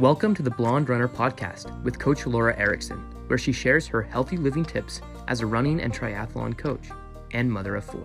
Welcome to the Blonde Runner podcast with Coach Laura Erickson, where she shares her healthy living tips as a running and triathlon coach and mother of 4.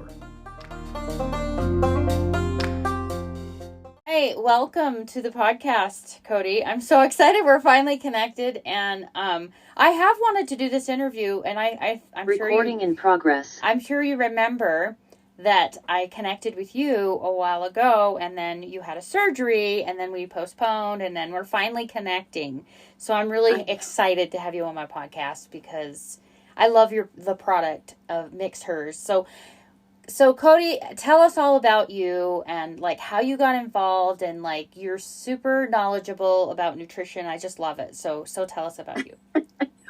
Hey, welcome to the podcast, Cody. I'm so excited we're finally connected, and I have wanted to do this interview, and I'm recording in progress. I'm sure you remember that I connected with you a while ago, and then you had a surgery, and then we postponed, and then we're finally connecting. So I'm really excited to have you on my podcast because I love the product of Mix Hers. So Cody, tell us all about you and like how you got involved, and like you're super knowledgeable about nutrition. I just love it. So tell us about you.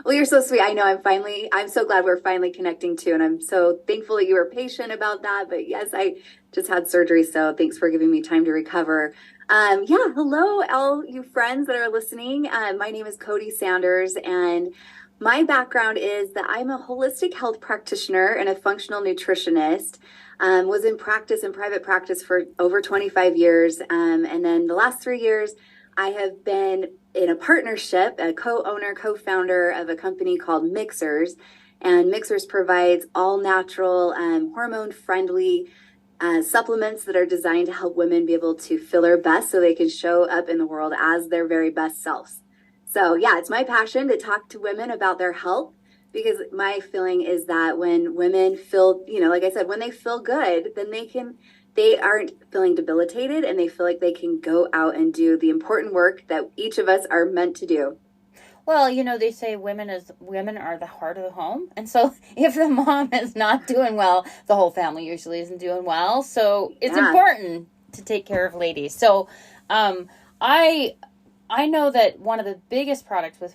Well, you're so sweet. I know I'm so glad we're finally connecting too. And I'm so thankful that you were patient about that. But yes, I just had surgery. So thanks for giving me time to recover. Hello, all you friends that are listening. My name is Cody Sanders, and my background is that I'm a holistic health practitioner and a functional nutritionist. Was in private practice for over 25 years. And then the last 3 years, I have been in a partnership, a co-founder of a company called Mixers. And Mixers provides all natural, hormone-friendly supplements that are designed to help women be able to feel their best so they can show up in the world as their very best selves. So yeah, it's my passion to talk to women about their health, because my feeling is that when women feel, like I said, when they feel good, then they aren't feeling debilitated, and they feel like they can go out and do the important work that each of us are meant to do. Well, they say women are the heart of the home. And so if the mom is not doing well, the whole family usually isn't doing well. So it's important to take care of ladies. So I know that one of the biggest products with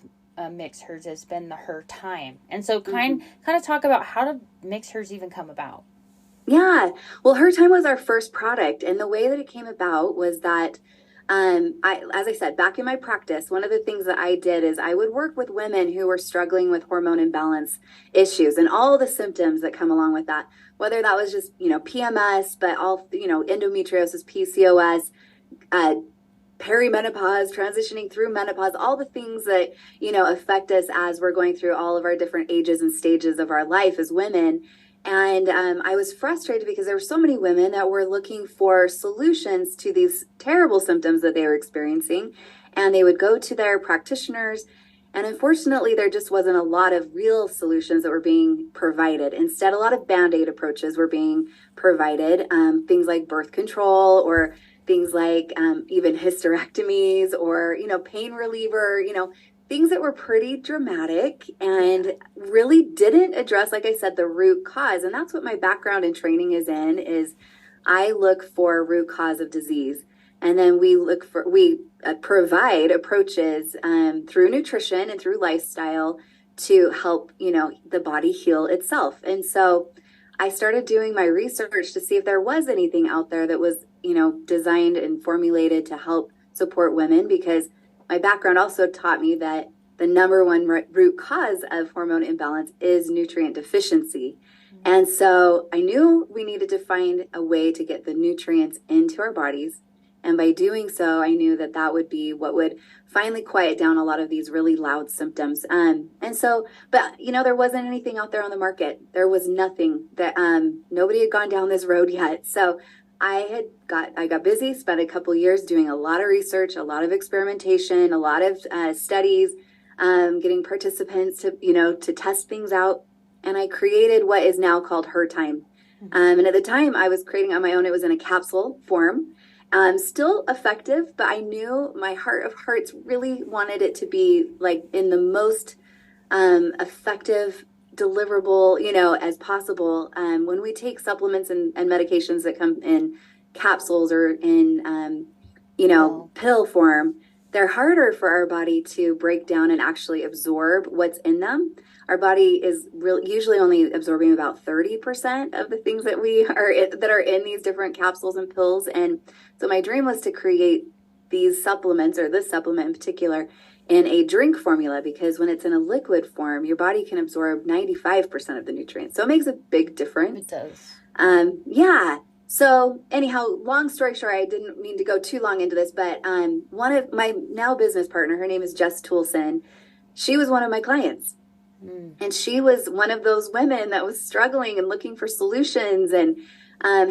Mix Hers has been the Her Time. And so kind of talk about how did Mix Hers even come about? Yeah, well, Her Time was our first product. And the way that it came about was that, as I said, back in my practice, one of the things that I did is I would work with women who were struggling with hormone imbalance issues and all the symptoms that come along with that, whether that was just, PMS, but all, endometriosis, PCOS, perimenopause, transitioning through menopause, all the things that, affect us as we're going through all of our different ages and stages of our life as women. And I was frustrated because there were so many women that were looking for solutions to these terrible symptoms that they were experiencing. And they would go to their practitioners. And unfortunately, there just wasn't a lot of real solutions that were being provided. Instead, a lot of Band-Aid approaches were being provided, things like birth control, or things like even hysterectomies, or, pain reliever, things that were pretty dramatic and really didn't address, like I said, the root cause. And that's what my background and training is I look for root cause of disease. And then we provide approaches through nutrition and through lifestyle to help, the body heal itself. And so I started doing my research to see if there was anything out there that was, designed and formulated to help support women, because my background also taught me that the number one root cause of hormone imbalance is nutrient deficiency. And so I knew we needed to find a way to get the nutrients into our bodies. And by doing so, I knew that would be what would finally quiet down a lot of these really loud symptoms. But there wasn't anything out there on the market. There was nothing that, nobody had gone down this road yet. So I got busy, spent a couple years doing a lot of research, a lot of experimentation, a lot of studies, getting participants to test things out. And I created what is now called Her Time. And at the time I was creating on my own, it was in a capsule form. Still effective, but I knew my heart of hearts really wanted it to be like in the most effective, deliverable, as possible. When we take supplements and medications that come in capsules or in, pill form, they're harder for our body to break down and actually absorb what's in them. Our body is usually only absorbing about 30% of the things that that are in these different capsules and pills. And so my dream was to create these supplements, or this supplement in particular, in a drink formula, because when it's in a liquid form, your body can absorb 95% of the nutrients. So it makes a big difference. It does. So anyhow, long story short, I didn't mean to go too long into this, but one of my now business partner, her name is Jess Toulson. She was one of my clients. And she was one of those women that was struggling and looking for solutions, and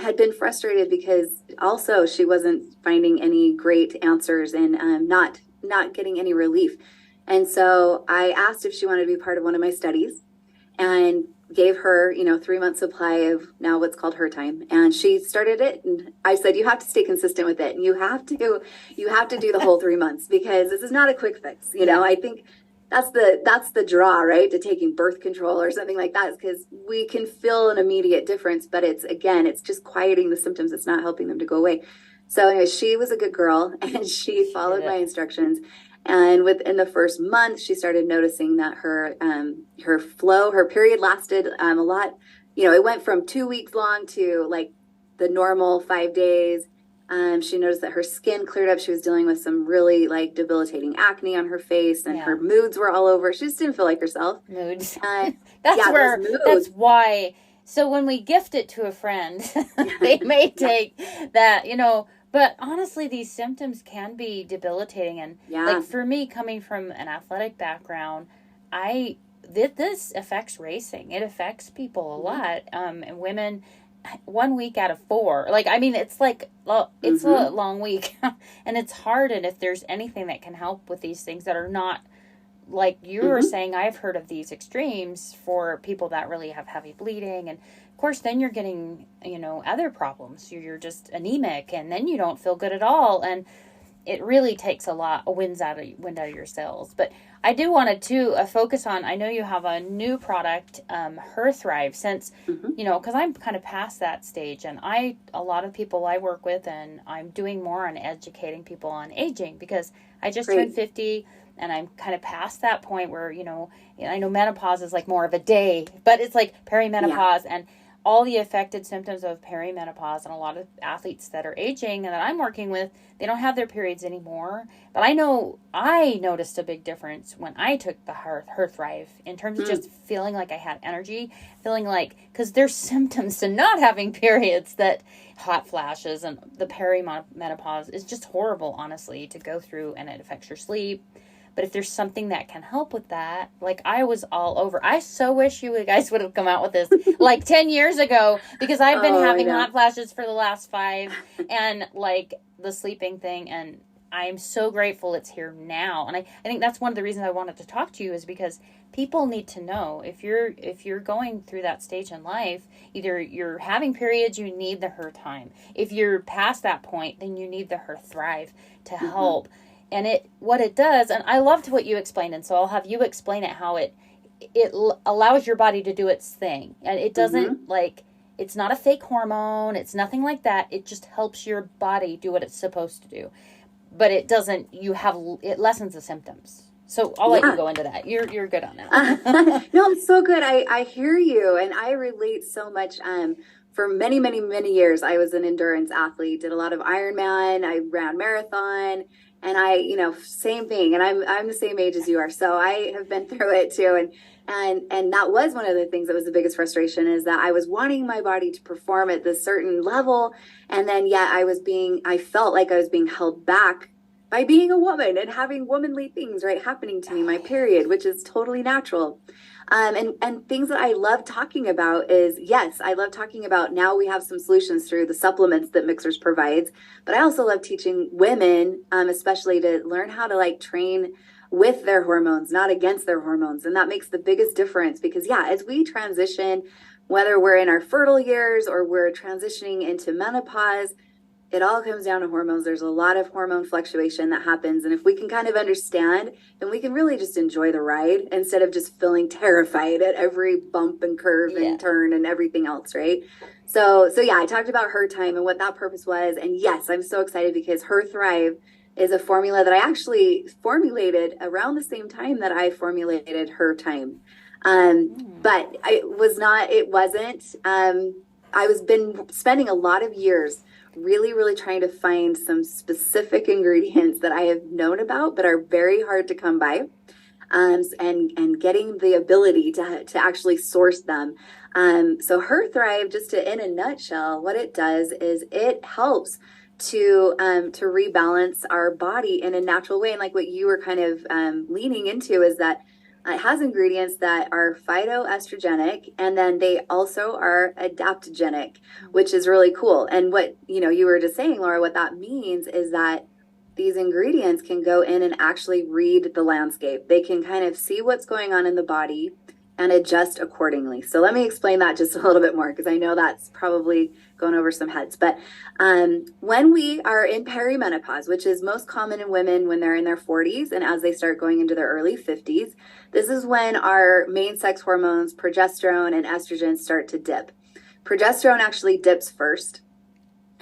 had been frustrated because also she wasn't finding any great answers, and not getting any relief. And so I asked if she wanted to be part of one of my studies, and gave her, 3 month supply of now what's called Her Time. And she started it. And I said, you have to stay consistent with it. And you have to do the whole 3 months, because this is not a quick fix. I think that's the draw, right, to taking birth control or something like that, because we can feel an immediate difference, but it's just quieting the symptoms. It's not helping them to go away. So anyway, she was a good girl, and she followed my instructions. And within the first month, she started noticing that her period lasted a lot. It went from 2 weeks long to like the normal 5 days. She noticed that her skin cleared up. She was dealing with some really like debilitating acne on her face, and her moods were all over. She just didn't feel like herself. Moods. That's why. So when we gift it to a friend, they may take that, But honestly, these symptoms can be debilitating. And like for me, coming from an athletic background, this affects racing. It affects people a lot. And women, 1 week out of 4. It's like, it's a long week and it's hard. And if there's anything that can help with these things that are not, like you were saying, I've heard of these extremes for people that really have heavy bleeding. And of course, then you're getting, other problems. You're just anemic, and then you don't feel good at all. And it really takes a lot of wind out of your sails. But I do want to focus on, I know you have a new product, Her Thrive, since, because I'm kind of past that stage. And a lot of people I work with, and I'm doing more on educating people on aging, because I just turned 50. And I'm kind of past that point where, I know menopause is like more of a day, but it's like perimenopause and all the affected symptoms of perimenopause. And a lot of athletes that are aging and that I'm working with, they don't have their periods anymore. But I know I noticed a big difference when I took the Her Thrive in terms of just feeling like I had energy, feeling like, because there's symptoms to not having periods, that hot flashes and the perimenopause is just horrible, honestly, to go through, and it affects your sleep. But if there's something that can help with that, like I was all over. I so wish you guys would have come out with this like 10 years ago, because I've been having hot flashes for the last 5, and like the sleeping thing. And I'm so grateful it's here now. And I think that's one of the reasons I wanted to talk to you, is because people need to know if you're going through that stage in life, either you're having periods, you need the Her Time. If you're past that point, then you need the Her Thrive to help. And what it does, and I loved what you explained, and so I'll have you explain it, how it allows your body to do its thing. And it doesn't, it's not a fake hormone, it's nothing like that. It just helps your body do what it's supposed to do. But it doesn't, it lessens the symptoms. So I'll let you go into that. You're good on that. No, it's so good. I hear you, and I relate so much. For many, many, many years, I was an endurance athlete, did a lot of Ironman, I ran marathon. And same thing. And I'm the same age as you are. So I have been through it too. And that was one of the things that was the biggest frustration, is that I was wanting my body to perform at this certain level. And then yet I felt like I was being held back by being a woman and having womanly things, right, happening to me, my period, which is totally natural. And things that I love talking about is, yes, I love talking about, now we have some solutions through the supplements that Mixers provides, but I also love teaching women, especially, to learn how to train with their hormones, not against their hormones. And that makes the biggest difference, because as we transition, whether we're in our fertile years or we're transitioning into menopause, it all comes down to hormones. There's a lot of hormone fluctuation that happens. And if we can kind of understand, then we can really just enjoy the ride instead of just feeling terrified at every bump and curve and turn and everything else, right? So I talked about Her Time and what that purpose was. And yes, I'm so excited, because Her Thrive is a formula that I actually formulated around the same time that I formulated Her Time. But I was been spending a lot of years really, really trying to find some specific ingredients that I have known about, but are very hard to come by. and getting the ability to actually source them. So Her Thrive, just in a nutshell, what it does is it helps to rebalance our body in a natural way. And like what you were kind of leaning into is that it has ingredients that are phytoestrogenic, and then they also are adaptogenic, which is really cool. And what you were just saying, Laura, what that means is that these ingredients can go in and actually read the landscape. They can kind of see what's going on in the body and adjust accordingly. So let me explain that just a little bit more, because I know that's probably going over some heads. But when we are in perimenopause, which is most common in women when they're in their 40s and as they start going into their early 50s, this is when our main sex hormones, progesterone and estrogen, start to dip. Progesterone actually dips first.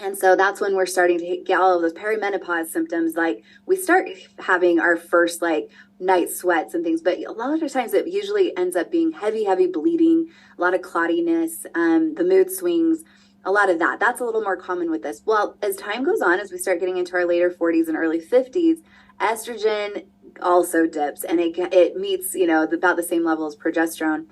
And so that's when we're starting to get all of those perimenopause symptoms. Like we start having our first like night sweats and things, but a lot of the times it usually ends up being heavy bleeding, a lot of cloudiness, the mood swings, a lot of that. That's a little more common with this. Well, as time goes on, as we start getting into our later 40s and early 50s, estrogen also dips, and it meets, about the same level as progesterone.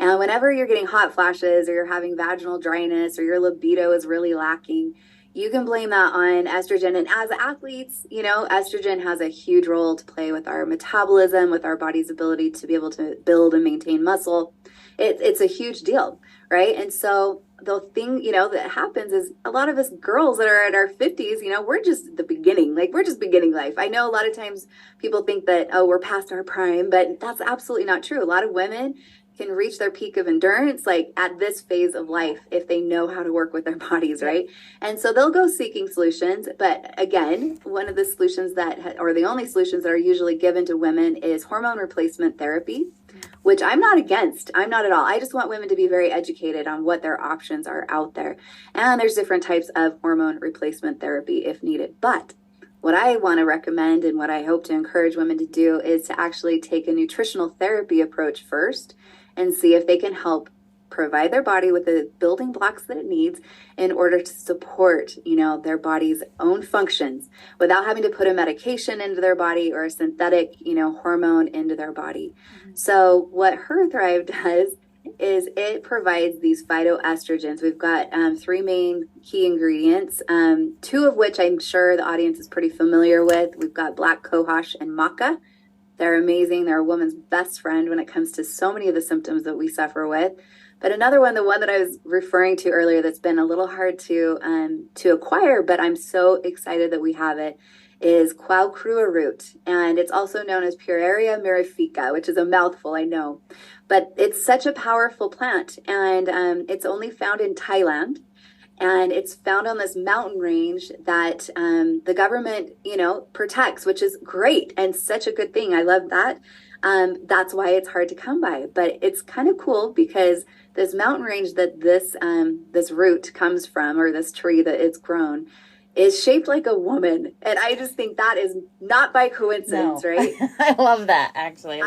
And whenever you're getting hot flashes or you're having vaginal dryness or your libido is really lacking, you can blame that on estrogen. And as athletes, estrogen has a huge role to play with our metabolism, with our body's ability to be able to build and maintain muscle. It's a huge deal, right? And so the thing, that happens is a lot of us girls that are at our 50s, we're just the beginning. Like, we're just beginning life. I know a lot of times people think that, oh, we're past our prime, but that's absolutely not true. A lot of women can reach their peak of endurance like at this phase of life if they know how to work with their bodies, right? And so they'll go seeking solutions. But again, one of the solutions or the only solutions that are usually given to women is hormone replacement therapy, which I'm not against. I'm not at all. I just want women to be very educated on what their options are out there. And there's different types of hormone replacement therapy if needed. But what I want to recommend and what I hope to encourage women to do is to actually take a nutritional therapy approach first and see if they can help provide their body with the building blocks that it needs in order to support, their body's own functions without having to put a medication into their body or a synthetic, hormone into their body. Mm-hmm. So what Her Thrive does is it provides these phytoestrogens. We've got 3 main key ingredients, 2 of which I'm sure the audience is pretty familiar with. We've got black cohosh and maca. They're amazing. They're a woman's best friend when it comes to so many of the symptoms that we suffer with. But another one, the one that I was referring to earlier that's been a little hard to acquire, but I'm so excited that we have it, is quaucrua root. And it's also known as Pueraria mirifica, which is a mouthful, I know. But it's such a powerful plant, and it's only found in Thailand. And it's found on this mountain range that the government, protects, which is great and such a good thing. I love that. That's why it's hard to come by. But it's kind of cool because this mountain range that this root comes from, or this tree that it's grown, is shaped like a woman. And I just think that is not by coincidence, no. Right? I love that, actually.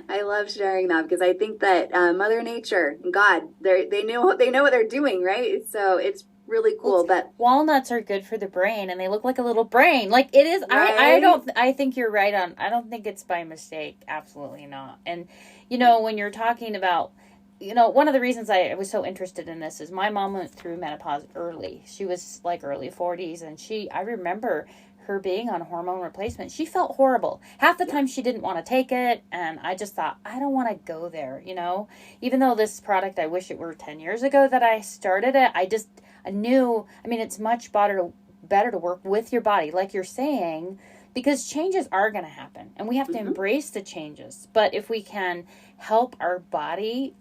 I love sharing that because I think that Mother Nature and God, they know what they're doing, right? So it's really cool. But walnuts are good for the brain, and they look like a little brain. Like it is. Right? I think you're right on. I don't think it's by mistake. Absolutely not. And when you're talking about, one of the reasons I was so interested in this is my mom went through menopause early. She was like early 40s, and I remember her being on hormone replacement. She felt horrible. Half the time she didn't want to take it, and I just thought, I don't want to go there, Even though this product, I wish it were 10 years ago that I started it, I knew, it's much better to work with your body, like you're saying, because changes are going to happen, and we have to embrace the changes. But if we can help our body,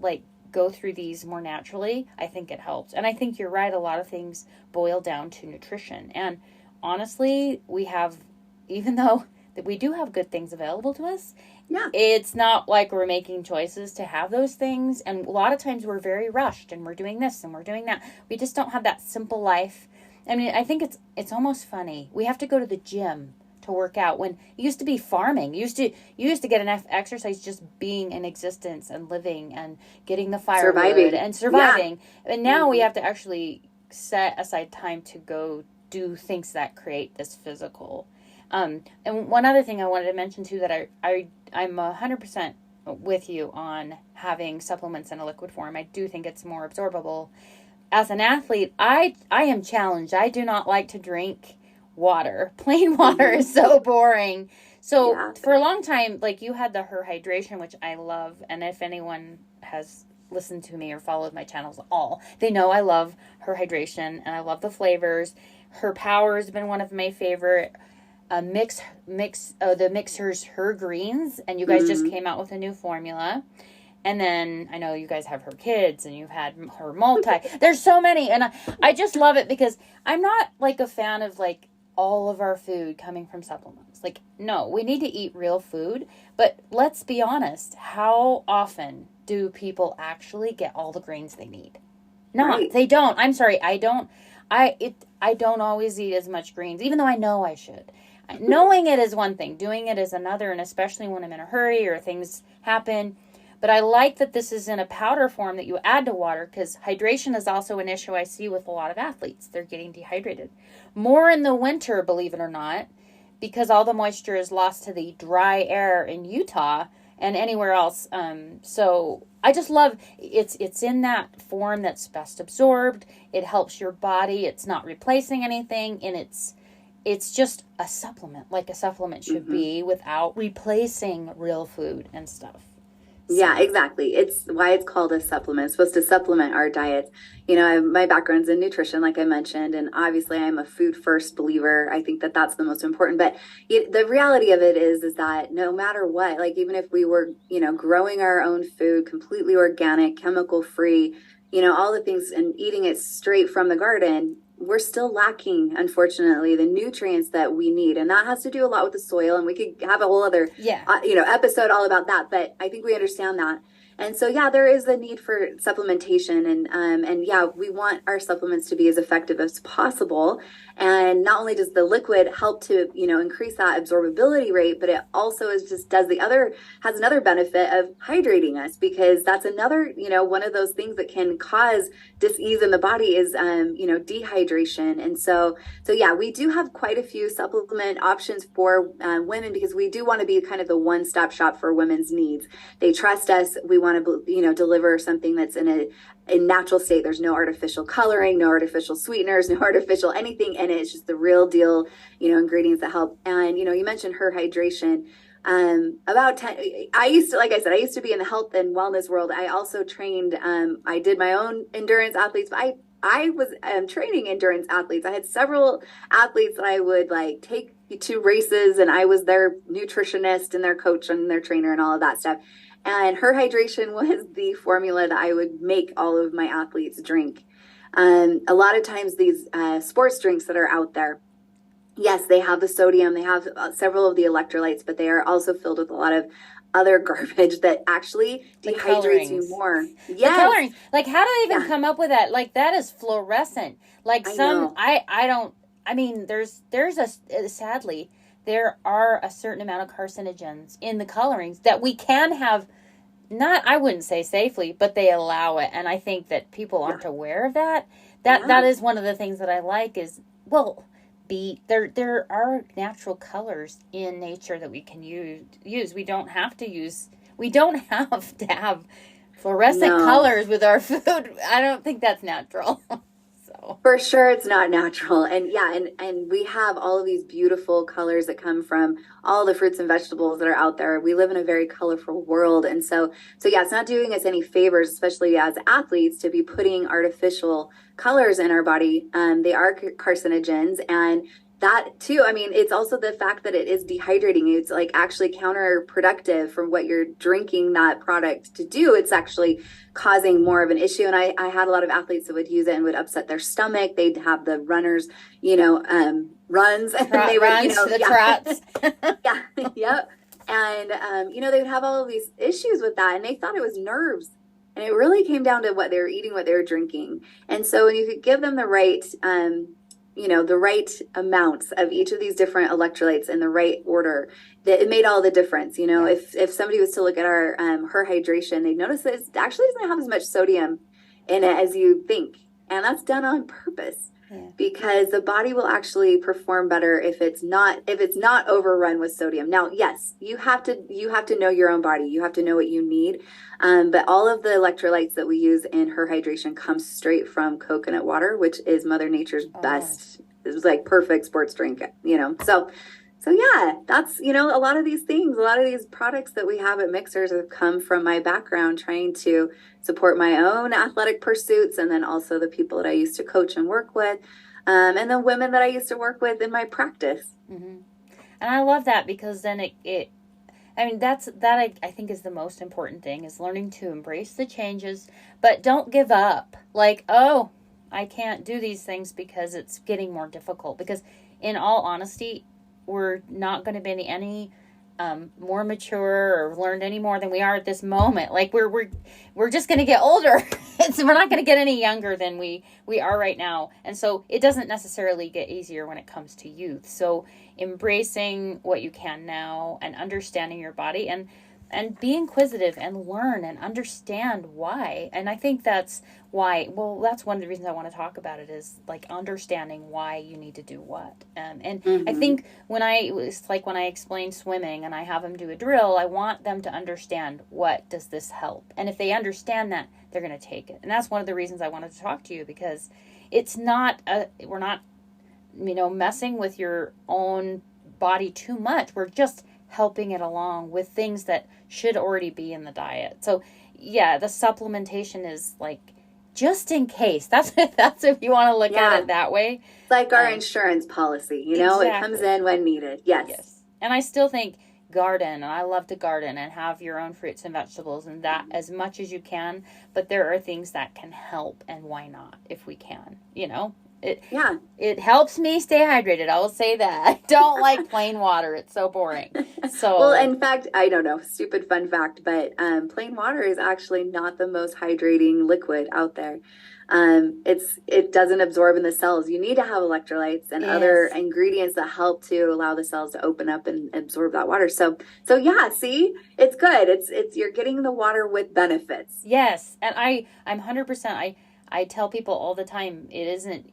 go through these more naturally, I think it helps. And I think you're right, a lot of things boil down to nutrition. And honestly, even though that we do have good things available to us, it's not like we're making choices to have those things. And a lot of times we're very rushed and we're doing this and we're doing that. We just don't have that simple life. I think it's almost funny. We have to go to the gym to work out when it used to be farming. You used to get enough exercise just being in existence and living and getting the firewood and surviving. Yeah. And now we have to actually set aside time to go do things that create this physical And one other thing I wanted to mention too, that I'm 100% with you on having supplements in a liquid form. I do think it's more absorbable. As an athlete, I am challenged. I do not like to drink water. Plain water is so boring. So for a long time, like you had the Her Hydration, which I love. And if anyone has listened to me or followed my channels at all, they know I love Her Hydration and I love the flavors. Her Power has been one of my favorite. The mixers Her Greens, and you guys just came out with a new formula. And then I know you guys have Her Kids, and you've had Her Multi. There's so many, and I just love it because I'm not like a fan of like all of our food coming from supplements. Like, no, we need to eat real food, but let's be honest. How often do people actually get all the greens they need? They don't. I'm sorry, I don't. I don't always eat as much greens, even though I know I should. Knowing it is one thing, doing it is another, and especially when I'm in a hurry or things happen. But I like that this is in a powder form that you add to water, because hydration is also an issue I see with a lot of athletes. They're getting dehydrated. More in the winter, believe it or not, because all the moisture is lost to the dry air in Utah and anywhere else. So I just love it's in that form that's best absorbed. It helps your body. It's not replacing anything, and it's just a supplement, like a supplement should be, without replacing real food and stuff. Yeah, exactly. It's why it's called a supplement. It's supposed to supplement our diets. You know, my background's in nutrition, like I mentioned, and obviously I'm a food first believer. I think that that's the most important. But the reality of it is that no matter what, like even if we were, growing our own food, completely organic, chemical free, all the things, and eating it straight from the garden, we're still lacking, unfortunately, the nutrients that we need. And that has to do a lot with the soil. And we could have a whole other, episode all about that. But I think we understand that. And so, there is a need for supplementation. And we want our supplements to be as effective as possible. And not only does the liquid help to, increase that absorbability rate, but it also has another benefit of hydrating us, because that's another, one of those things that can cause dis-ease in the body is, dehydration. And so we do have quite a few supplement options for women, because we do want to be kind of the one-stop shop for women's needs. They trust us. We want to, deliver something that's in a natural state. There's no artificial coloring, no artificial sweeteners, no artificial anything in it. It's just the real deal, ingredients that help. And, you mentioned Her Hydration. I used to be in the health and wellness world. I also trained, I did my own endurance athletes, but I was training endurance athletes. I had several athletes that I would take to races, and I was their nutritionist and their coach and their trainer and all of that stuff. And Her Hydration was the formula that I would make all of my athletes drink. A lot of times these sports drinks that are out there, yes, they have the sodium, they have several of the electrolytes, but they are also filled with a lot of other garbage that actually dehydrates you more. Yes. The colorings. Like, how do they even come up with that? Like, that is fluorescent. Like, sadly, there are a certain amount of carcinogens in the colorings that we can have, I wouldn't say safely, but they allow it. And I think that people aren't aware of that. That is one of the things that I like is, there are natural colors in nature that we can use. We don't have to have fluorescent colors with our food. I don't think that's natural. For sure, it's not natural. And and we have all of these beautiful colors that come from all the fruits and vegetables that are out there. We live in a very colorful world. And so it's not doing us any favors, especially as athletes, to be putting artificial colors in our body. They are carcinogens, and that too, it's also the fact that it is dehydrating. It's actually counterproductive from what you're drinking that product to do. It's actually causing more of an issue. And I had a lot of athletes that would use it and would upset their stomach. They'd have the runners, runs. And they would, trots. Yep. And, they would have all of these issues with that. And they thought it was nerves. And it really came down to what they were eating, what they were drinking. And so when you could give them the right, the right amounts of each of these different electrolytes in the right order, that it made all the difference. If somebody was to look at our Her Hydration, they'd notice that it actually doesn't have as much sodium in it as you think. And that's done on purpose. because the body will actually perform better if it's not overrun with sodium. Now, yes, you have to know your own body. You have to know what you need. But all of the electrolytes that we use in her hydration come straight from coconut water, which is Mother Nature's best. It was like perfect sports drink, So yeah, that's, a lot of these things, a lot of these products that we have at Mixers have come from my background trying to support my own athletic pursuits, and then also the people that I used to coach and work with, and the women that I used to work with in my practice. Mm-hmm. And I love that, because then I think is the most important thing, is learning to embrace the changes, but don't give up. Like, oh, I can't do these things because it's getting more difficult. Because in all honesty, we're not going to be any more mature or learned any more than we are at this moment. Like we're just going to get older. We're not going to get any younger than we are right now. And so it doesn't necessarily get easier when it comes to youth. So embracing what you can now and understanding your body and be inquisitive and learn and understand why. And I think that's why, that's one of the reasons I want to talk about it, is like understanding why you need to do what. I think when I explain swimming and I have them do a drill, I want them to understand, what does this help? And if they understand that, they're going to take it. And that's one of the reasons I wanted to talk to you, because it's not, we're not, messing with your own body too much. We're just helping it along with things that should already be in the diet. So yeah, the supplementation is like, just in case. That's if you want to look at it that way. It's like our insurance policy, exactly. It comes in when needed. Yes. And I still think garden, and I love to garden and have your own fruits and vegetables and that as much as you can, but there are things that can help, and why not if we can, It helps me stay hydrated. I will say that. I don't like plain water. It's so boring. So well, in fact, I don't know, stupid fun fact, but plain water is actually not the most hydrating liquid out there. It doesn't absorb in the cells. You need to have electrolytes and other ingredients that help to allow the cells to open up and absorb that water. So yeah, see, it's good. It's you're getting the water with benefits. Yes, and I'm 100%. I tell people all the time, it isn't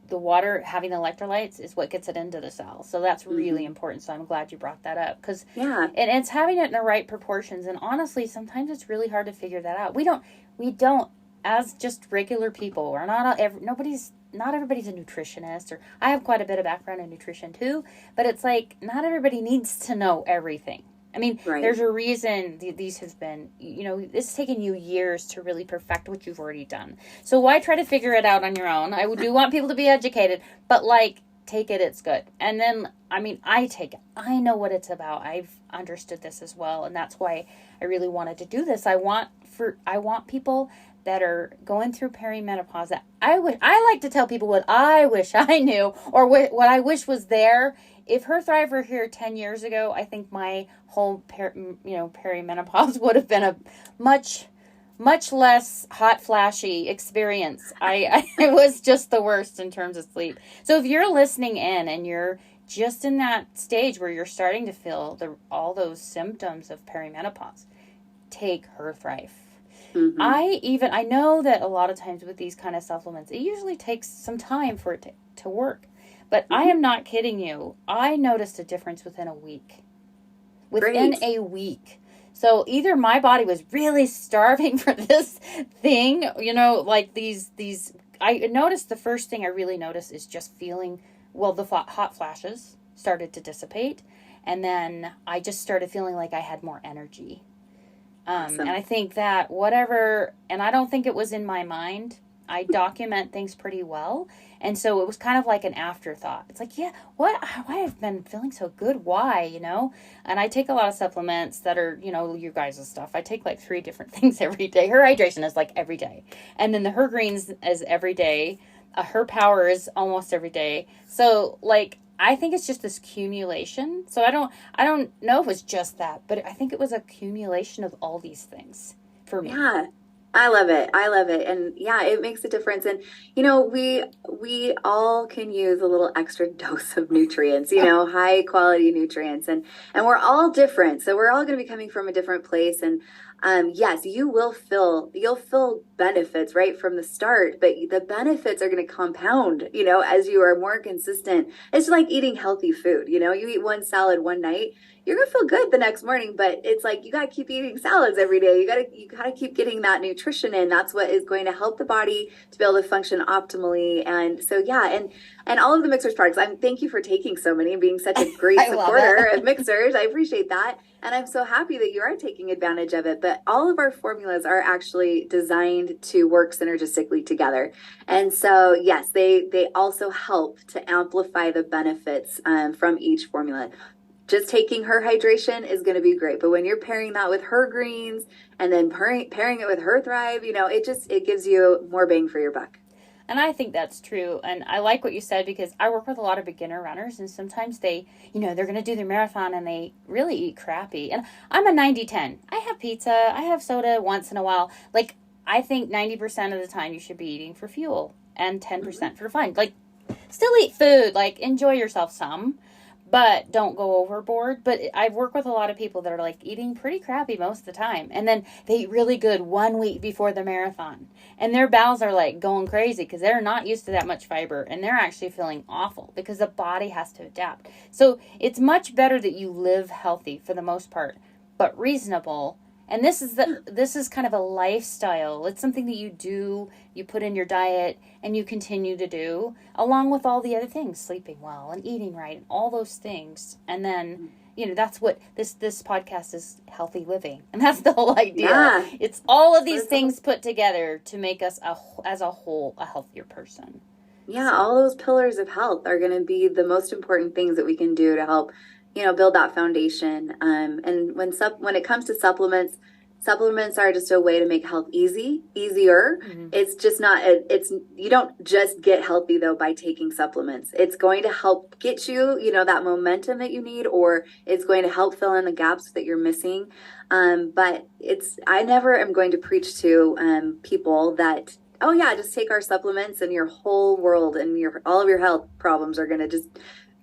the water having the electrolytes is what gets it into the cell. So that's really important. So I'm glad you brought that up, because and it's having it in the right proportions. And honestly, sometimes it's really hard to figure that out. We don't as just regular people. We're not everybody's a nutritionist, or I have quite a bit of background in nutrition too, but it's like not everybody needs to know everything. I mean, there's a reason these have been, it's taken you years to really perfect what you've already done. So why try to figure it out on your own? I do want people to be educated, but take it, it's good. And then, I take it. I know what it's about. I've understood this as well. And that's why I really wanted to do this. I want people that are going through perimenopause that I like to tell people what I wish I knew, or what I wish was there. If Her Thrive were here 10 years ago, I think my whole perimenopause would have been a much, much less hot, flashy experience. I was just the worst in terms of sleep. So if you're listening in and you're just in that stage where you're starting to feel all those symptoms of perimenopause, take Her Thrive. I know that a lot of times with these kind of supplements, it usually takes some time for it to work. But I am not kidding you. I noticed a difference within a week. A week. So either my body was really starving for this thing, like these. I noticed the first thing I really noticed is just feeling, the hot flashes started to dissipate. And then I just started feeling like I had more energy. Awesome. And I think that and I don't think it was in my mind. I document things pretty well. And so it was kind of like an afterthought. It's like, why I've been feeling so good? Why, And I take a lot of supplements that are, you guys' stuff. I take like 3 different things every day. Her hydration is like every day. And then the Her Greens is every day. Her Power is almost every day. So I think it's just this accumulation. So I don't know if it's just that, but I think it was a accumulation of all these things for me. Yeah. I love it. And it makes a difference. And, we all can use a little extra dose of nutrients, high quality nutrients, and we're all different. So we're all going to be coming from a different place. And yes, you'll feel benefits right from the start, but the benefits are going to compound, as you are more consistent. It's like eating healthy food. You eat one salad one night, you're going to feel good the next morning, but it's like you got to keep eating salads every day. You got to keep getting that nutrition in. That's what is going to help the body to be able to function optimally. And so, yeah, and all of the Mixers products, thank you for taking so many and being such a great supporter of Mixers. I appreciate that. And I'm so happy that you are taking advantage of it. But all of our formulas are actually designed to work synergistically together. And so, yes, they also help to amplify the benefits from each formula. Just taking her hydration is going to be great. But when you're pairing that with her greens and then pairing it with her Thrive, it gives you more bang for your buck. And I think that's true. And I like what you said, because I work with a lot of beginner runners, and sometimes they, they're going to do their marathon and they really eat crappy. And I'm a 90-10. I have pizza. I have soda once in a while. Like, I think 90% of the time you should be eating for fuel and 10% for fun. Like, still eat food. Like, enjoy yourself some, but don't go overboard. But I've worked with a lot of people that are like eating pretty crappy most of the time. And then they eat really good 1 week before the marathon. And their bowels are like going crazy because they're not used to that much fiber. And they're actually feeling awful because the body has to adapt. So it's much better that you live healthy for the most part, but reasonable. And this is kind of a lifestyle. It's something that you do, you put in your diet, and you continue to do, along with all the other things, sleeping well and eating right and all those things. And then, that's what this podcast is, healthy living. And that's the whole idea. Yeah. It's all of these things put together to make us, as a whole, a healthier person. Yeah, all those pillars of health are going to be the most important things that we can do to help build that foundation. And when it comes to supplements are just a way to make health easier. Mm-hmm. It's just not, you don't just get healthy though by taking supplements. It's going to help get you, that momentum that you need, or it's going to help fill in the gaps that you're missing. But I never am going to preach to people that, oh yeah, just take our supplements and your whole world and all of your health problems are going to just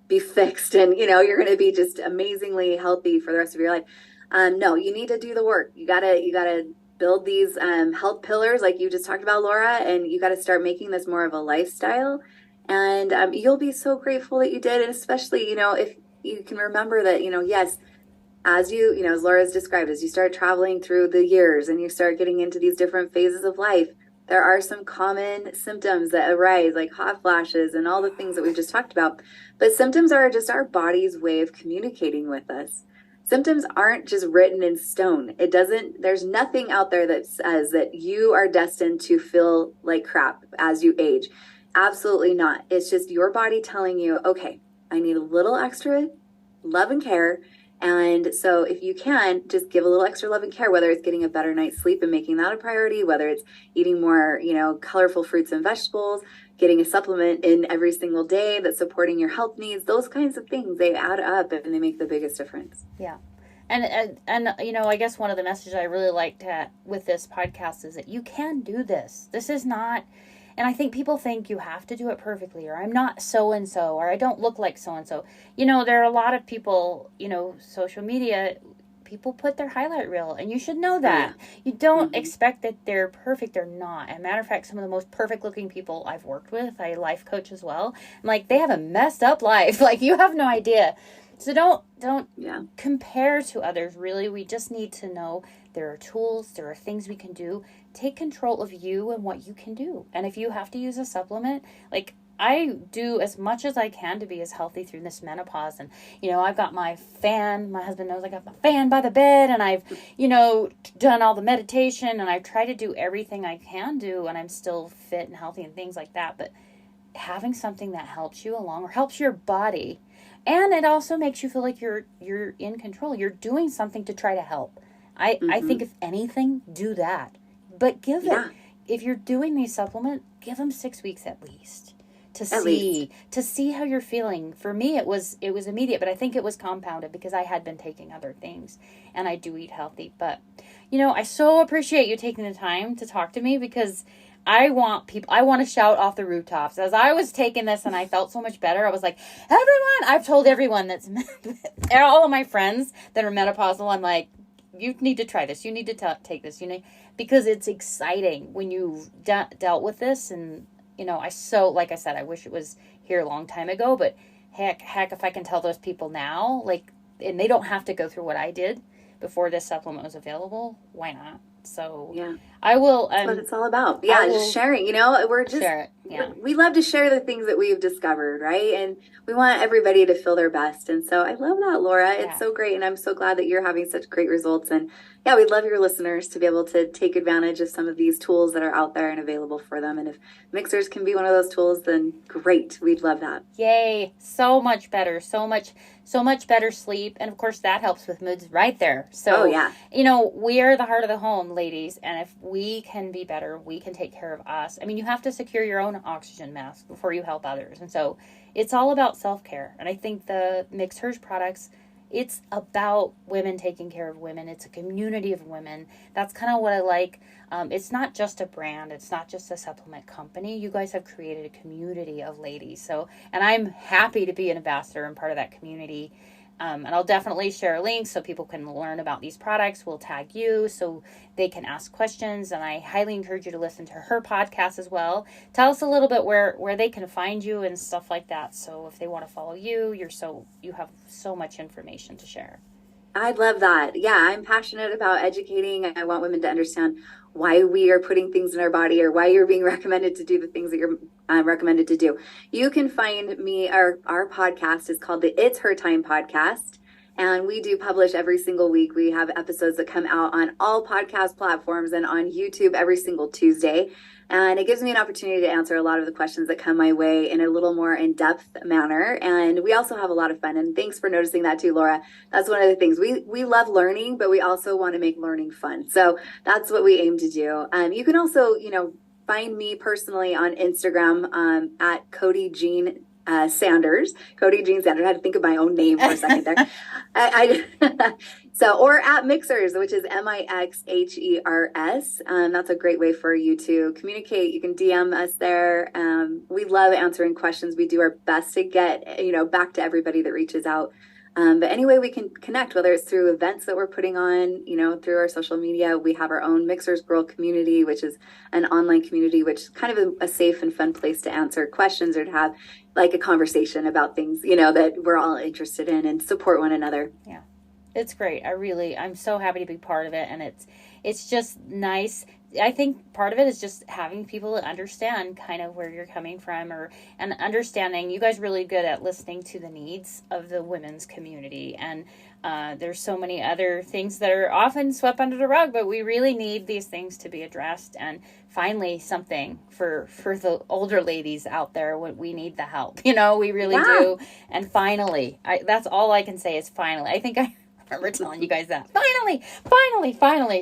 be fixed, and you're going to be just amazingly healthy for the rest of your life. No, you need to do the work. You gotta build these health pillars like you just talked about, Laura, and you got to start making this more of a lifestyle. And you'll be so grateful that you did. And especially, if you can remember that, yes, as as Laura's described, as you start traveling through the years and you start getting into these different phases of life, there are some common symptoms that arise, like hot flashes and all the things that we've just talked about. But symptoms are just our body's way of communicating with us. Symptoms aren't just written in stone. There's nothing out there that says that you are destined to feel like crap as you age. Absolutely not. It's just your body telling you, okay, I need a little extra love and care. And so if you can, just give a little extra love and care, whether it's getting a better night's sleep and making that a priority, whether it's eating more, colorful fruits and vegetables, getting a supplement in every single day that's supporting your health needs, those kinds of things, they add up and they make the biggest difference. Yeah. And I guess one of the messages I really liked with this podcast is that you can do this. This is not, and I think people think you have to do it perfectly, or I'm not so-and-so, or I don't look like so-and-so. There are a lot of people, social media, people put their highlight reel, and you should know that. Yeah. You don't expect that they're perfect. They're not. As a matter of fact, some of the most perfect looking people I've worked with, I life coach as well, they have a messed up life. You have no idea. So don't compare to others, really. We just need to know there are tools, there are things we can do. Take control of you and what you can do. And if you have to use a supplement, I do as much as I can to be as healthy through this menopause. And, I've got my fan. My husband knows I got my fan by the bed, and I've, done all the meditation, and I try to do everything I can do, and I'm still fit and healthy and things like that. But having something that helps you along or helps your body, and it also makes you feel like you're in control. You're doing something to try to help. I think if anything, do that. But if you're doing these supplements, give them 6 weeks at least. To see how you're feeling. For me, it was immediate, but I think it was compounded because I had been taking other things, and I do eat healthy. But, I so appreciate you taking the time to talk to me, because I want to shout off the rooftops. As I was taking this and I felt so much better, I was like, I've told everyone all of my friends that are menopausal, I'm like, you need to try this. You need to take this. Because it's exciting when you've dealt with this. And, like I said, I wish it was here a long time ago, but heck, if I can tell those people now, and they don't have to go through what I did before this supplement was available, why not? So yeah, I will. That's what it's all about. Yeah, just sharing. we're just share it. Yeah, we love to share the things that we've discovered, right? And we want everybody to feel their best. And so I love that, Laura. It's so great, and I'm so glad that you're having such great results. And yeah, we'd love your listeners to be able to take advantage of some of these tools that are out there and available for them. And if mixers can be one of those tools, then great. We'd love that. Yay! So much better. So much better sleep, and of course that helps with moods right there. So we are the heart of the home, ladies, and if we can be better, we can take care of us. I mean, you have to secure your own oxygen mask before you help others, and so it's all about self-care. And I think the Mixers products, it's about women taking care of women. It's a community of women. That's kind of what I like. It's not just a brand. It's not just a supplement company. You guys have created a community of ladies. And I'm happy to be an ambassador and part of that community. And I'll definitely share links so people can learn about these products. We'll tag you so they can ask questions. And I highly encourage you to listen to her podcast as well. Tell us a little bit where they can find you and stuff like that. So if they want to follow you, you have so much information to share. I'd love that. Yeah, I'm passionate about educating. I want women to understand why we are putting things in our body, or why you're being recommended to do the things that you're recommended to do. You can find me, our podcast is called the It's Her Time podcast. And we do publish every single week. We have episodes that come out on all podcast platforms and on YouTube every single Tuesday. And it gives me an opportunity to answer a lot of the questions that come my way in a little more in-depth manner. And we also have a lot of fun. And thanks for noticing that too, Laura. That's one of the things. We love learning, but we also want to make learning fun. So that's what we aim to do. You can also, find me personally on Instagram at Cody Jean Sanders. Cody Jean Sanders. I had to think of my own name for a second there. Or at Mixers, which is MIXHERS. That's a great way for you to communicate. You can DM us there. We love answering questions. We do our best to get, back to everybody that reaches out. But any way we can connect, whether it's through events that we're putting on, through our social media. We have our own Mixers Girl community, which is an online community, which is kind of a safe and fun place to answer questions or to have like a conversation about things, that we're all interested in and support one another. Yeah. It's great. I'm so happy to be part of it. And it's just nice. I think part of it is just having people understand kind of where you're coming from and understanding. You guys are really good at listening to the needs of the women's community. And there's so many other things that are often swept under the rug, but we really need these things to be addressed. And finally, something for the older ladies out there, we need the help. We really do. And finally, that's all I can say is finally. I think I remember telling you guys that. Finally.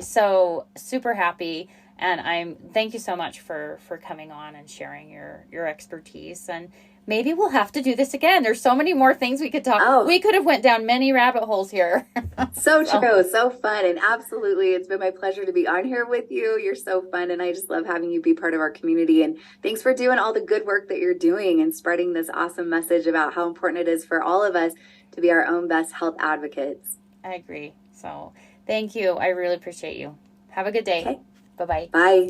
So super happy. And thank you so much for coming on and sharing your expertise. And maybe we'll have to do this again. There's so many more things we could talk. Oh. We could have went down many rabbit holes here. So true. So fun. And absolutely, it's been my pleasure to be on here with you. You're so fun. And I just love having you be part of our community. And thanks for doing all the good work that you're doing and spreading this awesome message about how important it is for all of us to be our own best health advocates. I agree. So thank you. I really appreciate you. Have a good day. Okay. Bye-bye. Bye.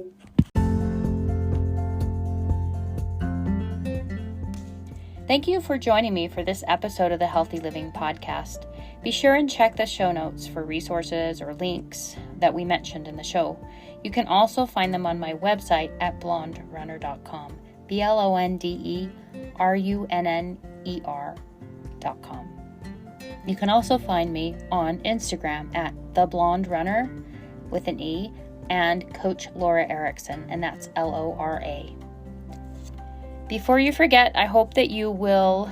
Thank you for joining me for this episode of the Healthy Living Podcast. Be sure and check the show notes for resources or links that we mentioned in the show. You can also find them on my website at blonderunner.com. BLONDERUNNER.com. You can also find me on Instagram at The Blonde Runner with an E and Coach Laura Erickson, and that's LORA. Before you forget, I hope that you will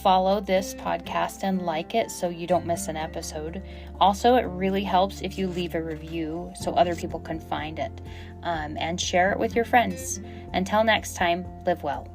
follow this podcast and like it so you don't miss an episode. Also, it really helps if you leave a review so other people can find it, and share it with your friends. Until next time, live well.